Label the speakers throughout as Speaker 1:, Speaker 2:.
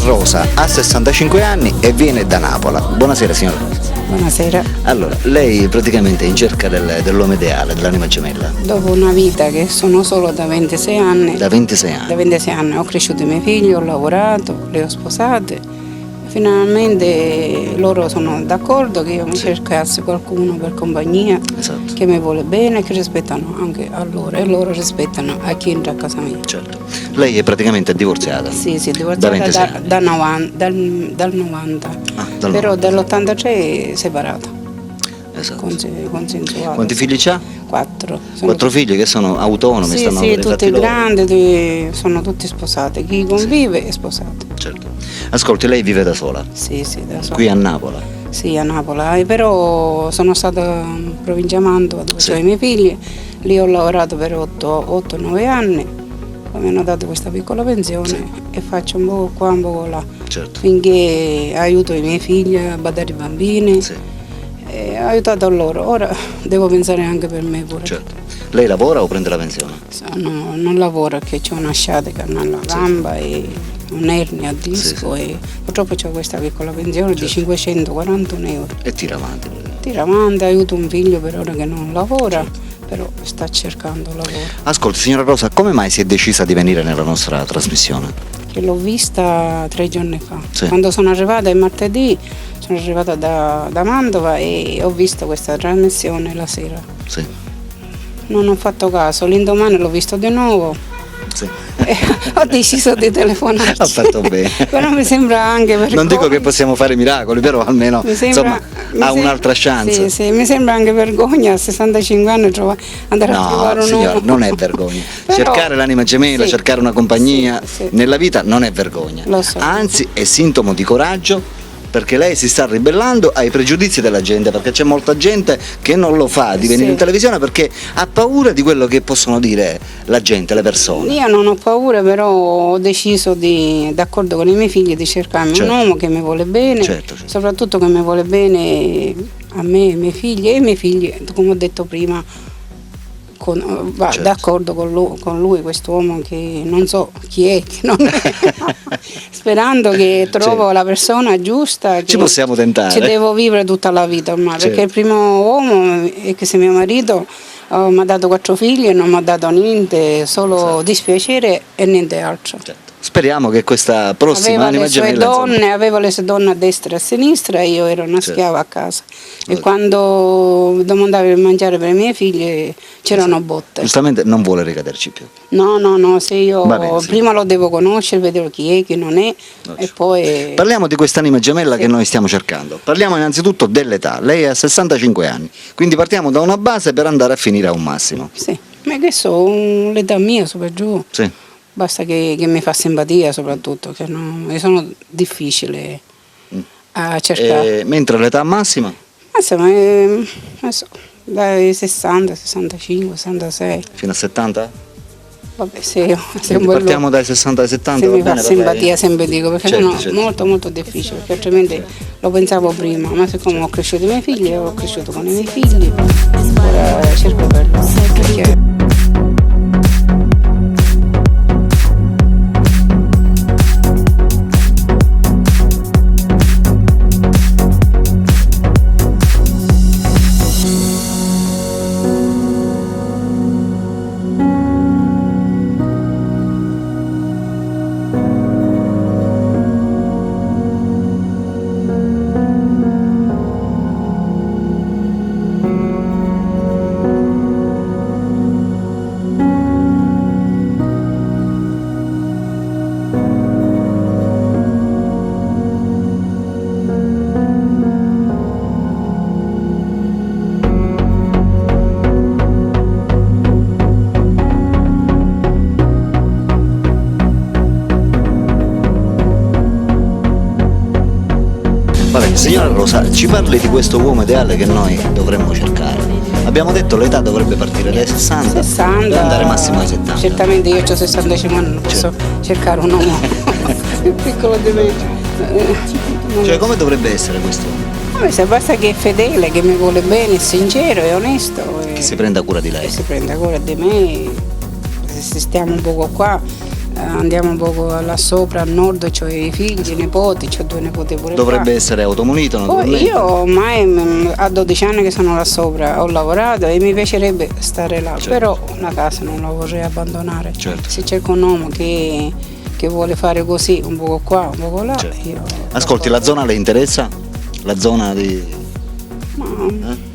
Speaker 1: Rosa ha 65 anni e viene da Napola. Buonasera signora Rosa.
Speaker 2: Buonasera.
Speaker 1: Allora, lei praticamente è in cerca dell'uomo ideale, dell'anima gemella.
Speaker 2: Dopo una vita che sono solo da 26 anni,
Speaker 1: Da 26 anni.
Speaker 2: da 26 anni ho cresciuto i miei figli, ho lavorato, le ho sposate. Finalmente loro sono d'accordo che io mi cercassi qualcuno per compagnia,
Speaker 1: Esatto.
Speaker 2: che mi vuole bene, che rispettano anche a loro e loro rispettano a chi entra a casa mia.
Speaker 1: Certo. Lei è praticamente divorziata.
Speaker 2: Sì,
Speaker 1: Da
Speaker 2: divorziata
Speaker 1: 26 anni.
Speaker 2: dal 90,
Speaker 1: Dal
Speaker 2: però
Speaker 1: 90.
Speaker 2: dall'83 separata,
Speaker 1: Esatto.
Speaker 2: consensuata.
Speaker 1: Quanti figli c'ha?
Speaker 2: 4.
Speaker 1: 4 figli che sono autonomi,
Speaker 2: Sì,
Speaker 1: stanno
Speaker 2: sì,
Speaker 1: per i fatti
Speaker 2: tutti
Speaker 1: loro.
Speaker 2: grandi, sono tutti sposati. Chi convive è sposato.
Speaker 1: Certo. Ascolti, lei vive da sola,
Speaker 2: Sì, da sola.
Speaker 1: qui a Napola.
Speaker 2: Sì, a Napoli, però sono stata in provincia di Mantova dove
Speaker 1: Sì.
Speaker 2: sono i miei figli. Lì ho lavorato per 8-9 anni, poi mi hanno dato questa piccola pensione e faccio un po' qua, un po' là,
Speaker 1: Certo.
Speaker 2: finché aiuto i miei figli a badare i bambini.
Speaker 1: Sì.
Speaker 2: E ho aiutato loro, ora devo pensare anche per me pure.
Speaker 1: Certo. Lei lavora o prende la pensione?
Speaker 2: No, non lavoro perché ho una sciatica nella gamba e un'ernia a disco e purtroppo ho questa piccola pensione di 541 euro.
Speaker 1: E tira avanti.
Speaker 2: Tira avanti, aiuto un figlio per ora che non lavora, però sta cercando lavoro.
Speaker 1: Ascolti, signora Rosa, come mai si è decisa di venire nella nostra trasmissione?
Speaker 2: Che l'ho vista 3 giorni fa.
Speaker 1: Sì.
Speaker 2: Quando sono arrivata il martedì, sono arrivata da Mantova e ho visto questa trasmissione la sera.
Speaker 1: Sì.
Speaker 2: Non ho fatto caso, l'indomani l'ho visto di nuovo.
Speaker 1: Sì.
Speaker 2: Ho deciso di telefonare.
Speaker 1: Ha fatto bene.
Speaker 2: Però mi sembra anche vergogna.
Speaker 1: Non dico che possiamo fare miracoli, però almeno
Speaker 2: Mi sembra-
Speaker 1: insomma, ha un'altra chance.
Speaker 2: Sì, mi sembra anche vergogna a 65 anni andare a trovare
Speaker 1: No,
Speaker 2: un
Speaker 1: signora,
Speaker 2: uomo.
Speaker 1: non è vergogna.
Speaker 2: Però-
Speaker 1: Cercare l'anima gemella,
Speaker 2: sì,
Speaker 1: cercare una compagnia
Speaker 2: sì.
Speaker 1: nella vita non è vergogna.
Speaker 2: Lo so.
Speaker 1: Anzi, è sintomo di coraggio, perché lei si sta ribellando ai pregiudizi della gente, perché c'è molta gente che non lo fa di venire
Speaker 2: Sì.
Speaker 1: in televisione perché ha paura di quello che possono dire la gente, le persone.
Speaker 2: Io non ho paura, però ho deciso d'accordo con i miei figli, di cercarmi
Speaker 1: Certo.
Speaker 2: un uomo che mi vuole bene,
Speaker 1: Certo.
Speaker 2: soprattutto che mi vuole bene a me, ai miei figli e i miei figli, come ho detto prima, va
Speaker 1: Certo.
Speaker 2: d'accordo con lui, quest'uomo che non so chi è, che non è. Sperando che trovo
Speaker 1: Certo.
Speaker 2: la persona giusta. Che
Speaker 1: Ci possiamo tentare.
Speaker 2: Ci devo vivere tutta la vita ormai,
Speaker 1: Certo.
Speaker 2: perché il primo uomo è che se mio marito mi ha dato 4 figli e non mi ha dato niente, solo
Speaker 1: Esatto.
Speaker 2: dispiacere e niente altro.
Speaker 1: Certo. Speriamo che questa prossima
Speaker 2: Aveva
Speaker 1: anima
Speaker 2: le sue
Speaker 1: gemella
Speaker 2: donne, avevo le sue donne a destra e a sinistra e io ero una
Speaker 1: Certo.
Speaker 2: schiava a casa. E
Speaker 1: Esatto.
Speaker 2: quando domandavo di mangiare per i miei figli c'erano botte.
Speaker 1: giustamente non vuole ricaderci più.
Speaker 2: No, se io
Speaker 1: Va bene, sì.
Speaker 2: prima lo devo conoscere, vedere chi è, chi non è e poi...
Speaker 1: Parliamo di quest'anima gemella
Speaker 2: Sì.
Speaker 1: che noi stiamo cercando. Parliamo innanzitutto dell'età. Lei ha 65 anni, quindi partiamo da una base per andare a finire a un massimo.
Speaker 2: Sì, ma che so, l'età mia su per giù,
Speaker 1: Sì.
Speaker 2: basta che mi fa simpatia soprattutto, che io sono difficile a cercare.
Speaker 1: Mentre l'età massima?
Speaker 2: Ma insomma, non so, dai 60, 65, 66,
Speaker 1: Fino a 70?
Speaker 2: vabbè se
Speaker 1: Quindi partiamo dai 60 ai 70,
Speaker 2: se
Speaker 1: va
Speaker 2: mi fa
Speaker 1: bene per lei?
Speaker 2: simpatia sempre dico, perché
Speaker 1: Certo,
Speaker 2: sono
Speaker 1: certo.
Speaker 2: molto difficile, perché altrimenti lo pensavo prima, ma siccome ho cresciuto i miei figli, ho cresciuto con i miei figli, ora cerco per perché
Speaker 1: Va bene, signora Rosa, ci parli di questo uomo ideale che noi dovremmo cercare. Abbiamo detto l'età dovrebbe partire dai 60,
Speaker 2: 60,
Speaker 1: per andare massimo ai 70.
Speaker 2: certamente io ho 65 anni, non posso cercare un uomo più piccolo di me.
Speaker 1: Cioè, come dovrebbe essere questo uomo?
Speaker 2: Se basta che è fedele, che mi vuole bene, è sincero, è onesto.
Speaker 1: Che si prenda cura di lei.
Speaker 2: Si prenda cura di me, se stiamo un poco qua, andiamo un po' là sopra, al nord, ho i figli, i nipoti, ho 2 nipoti pure
Speaker 1: Dovrebbe
Speaker 2: qua.
Speaker 1: essere automunito
Speaker 2: Poi
Speaker 1: naturalmente.
Speaker 2: io ormai a 12 anni che sono là sopra, ho lavorato e mi piacerebbe stare là,
Speaker 1: Certo.
Speaker 2: però una casa non la vorrei abbandonare.
Speaker 1: Certo.
Speaker 2: Se cerco un uomo che vuole fare così, un po' qua, un po' là,
Speaker 1: Certo.
Speaker 2: io...
Speaker 1: Ascolti, la zona le interessa? La zona di...
Speaker 2: Ma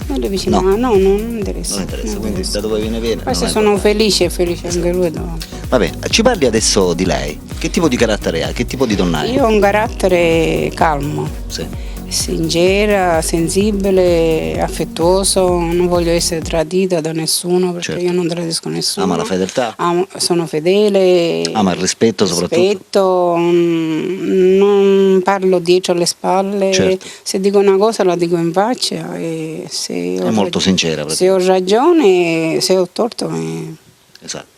Speaker 2: nelle vicinanze, no, non mi interessa.
Speaker 1: Non interessa,
Speaker 2: non
Speaker 1: quindi
Speaker 2: interessa.
Speaker 1: da dove viene.
Speaker 2: Poi
Speaker 1: non
Speaker 2: se
Speaker 1: è
Speaker 2: sono
Speaker 1: importante.
Speaker 2: felice anche lui. No.
Speaker 1: Va bene, ci parli adesso di lei. Che tipo di carattere ha? Che tipo di donna è?
Speaker 2: Io ho un carattere calmo,
Speaker 1: Sì.
Speaker 2: sincera, sensibile, affettuoso, non voglio essere tradita da nessuno perché
Speaker 1: Certo.
Speaker 2: io non tradisco nessuno.
Speaker 1: Ama la fedeltà?
Speaker 2: Sono fedele.
Speaker 1: Ama il rispetto soprattutto?
Speaker 2: Rispetto, non parlo dietro le spalle,
Speaker 1: Certo.
Speaker 2: se dico una cosa la dico in faccia e se
Speaker 1: È molto sincera.
Speaker 2: se ho ragione, se ho torto
Speaker 1: Esatto.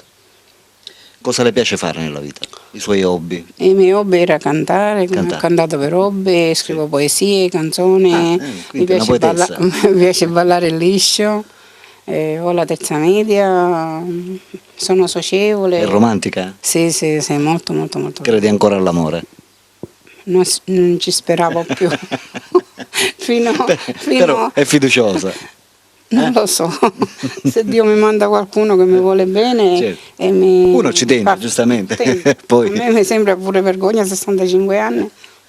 Speaker 1: Cosa le piace fare nella vita? I suoi hobby?
Speaker 2: i miei hobby era cantare,
Speaker 1: Cantare.
Speaker 2: ho cantato per hobby, scrivo poesie, canzoni, mi
Speaker 1: quindi una
Speaker 2: piace,
Speaker 1: poetessa.
Speaker 2: mi piace ballare il liscio, ho la terza media, sono socievole.
Speaker 1: È romantica?
Speaker 2: Sì, molto, molto, molto.
Speaker 1: Credi ancora all'amore?
Speaker 2: Non ci speravo più. fino
Speaker 1: Però è fiduciosa.
Speaker 2: non lo so, se Dio mi manda qualcuno che mi vuole bene
Speaker 1: Certo.
Speaker 2: e mi
Speaker 1: Uno ci tende, giustamente.
Speaker 2: tende.
Speaker 1: Poi-
Speaker 2: A me mi sembra pure vergogna, 65 anni,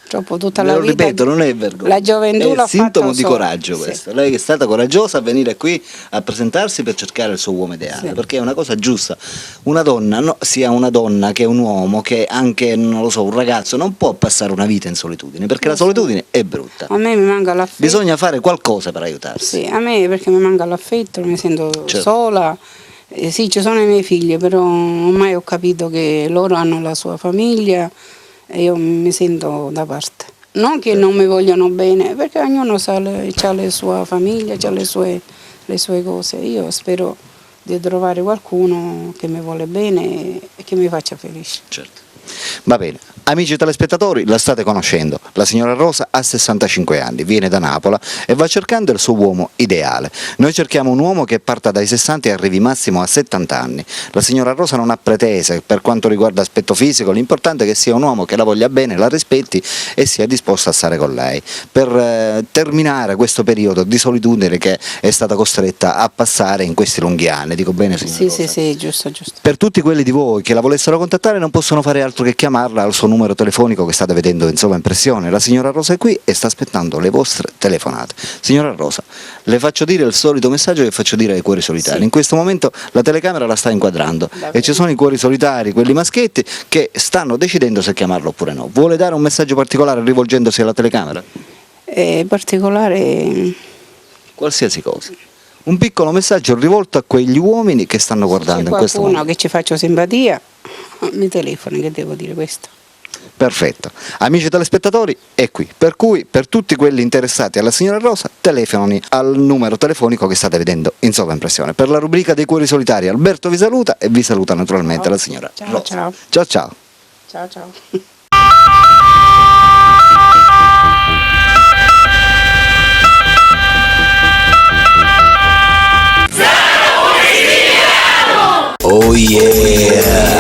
Speaker 2: troppo tutta
Speaker 1: Me
Speaker 2: la
Speaker 1: lo
Speaker 2: vita.
Speaker 1: ripeto, non è vergogna.
Speaker 2: La gioventù
Speaker 1: è
Speaker 2: l'ha
Speaker 1: sintomo
Speaker 2: fatta
Speaker 1: di
Speaker 2: sola.
Speaker 1: coraggio
Speaker 2: Sì.
Speaker 1: questo. Lei è stata coraggiosa a venire qui a presentarsi per cercare il suo uomo ideale,
Speaker 2: Sì.
Speaker 1: perché è una cosa giusta. Una donna, sia una donna che un uomo, che anche, non lo so, un ragazzo, non può passare una vita in solitudine, perché la solitudine è brutta.
Speaker 2: A me mi manca l'affetto.
Speaker 1: Bisogna fare qualcosa per aiutarsi.
Speaker 2: Sì, a me perché mi manca l'affetto, mi sento
Speaker 1: Certo.
Speaker 2: sola. Sì, ci sono i miei figli, però ormai ho capito che loro hanno la sua famiglia e io mi sento da parte. Non che non mi vogliono bene, perché ognuno ha la sua famiglia, ha le sue cose. Io spero di trovare qualcuno che mi vuole bene e che mi faccia felice.
Speaker 1: Certo. Va bene, amici telespettatori, la state conoscendo. La signora Rosa ha 65 anni, viene da Napola e va cercando il suo uomo ideale. Noi cerchiamo un uomo che parta dai 60 e arrivi massimo a 70 anni. La signora Rosa non ha pretese per quanto riguarda aspetto fisico, l'importante è che sia un uomo che la voglia bene, la rispetti e sia disposto a stare con lei. Per terminare questo periodo di solitudine che è stata costretta a passare in questi lunghi anni. Dico bene, signora Rosa?
Speaker 2: Sì, giusto.
Speaker 1: Per tutti quelli di voi che la volessero contattare non possono fare altro che chiamarla al suo numero telefonico che state vedendo in sovraimpressione. La signora Rosa è qui e sta aspettando le vostre telefonate. Signora Rosa, le faccio dire il solito messaggio che faccio dire ai cuori solitari.
Speaker 2: Sì.
Speaker 1: In questo momento la telecamera la sta inquadrando e ci sono i cuori solitari, quelli maschietti, che stanno decidendo se chiamarlo oppure no. Vuole dare un messaggio particolare rivolgendosi alla telecamera?
Speaker 2: È particolare.
Speaker 1: Qualsiasi cosa. Un piccolo messaggio rivolto a quegli uomini che stanno guardando
Speaker 2: C'è
Speaker 1: in questo
Speaker 2: qualcuno
Speaker 1: momento.
Speaker 2: che ci faccia simpatia, mi telefoni che devo dire questo.
Speaker 1: Perfetto. Amici telespettatori, è qui. Per cui, per tutti quelli interessati alla signora Rosa, telefonino al numero telefonico che state vedendo in sovraimpressione. Per la rubrica dei cuori solitari, Alberto vi saluta e vi saluta naturalmente
Speaker 2: Ciao.
Speaker 1: la signora
Speaker 2: Ciao,
Speaker 1: Rosa.
Speaker 2: ciao.
Speaker 1: Ciao ciao.
Speaker 2: Ciao.
Speaker 1: Oh yeah!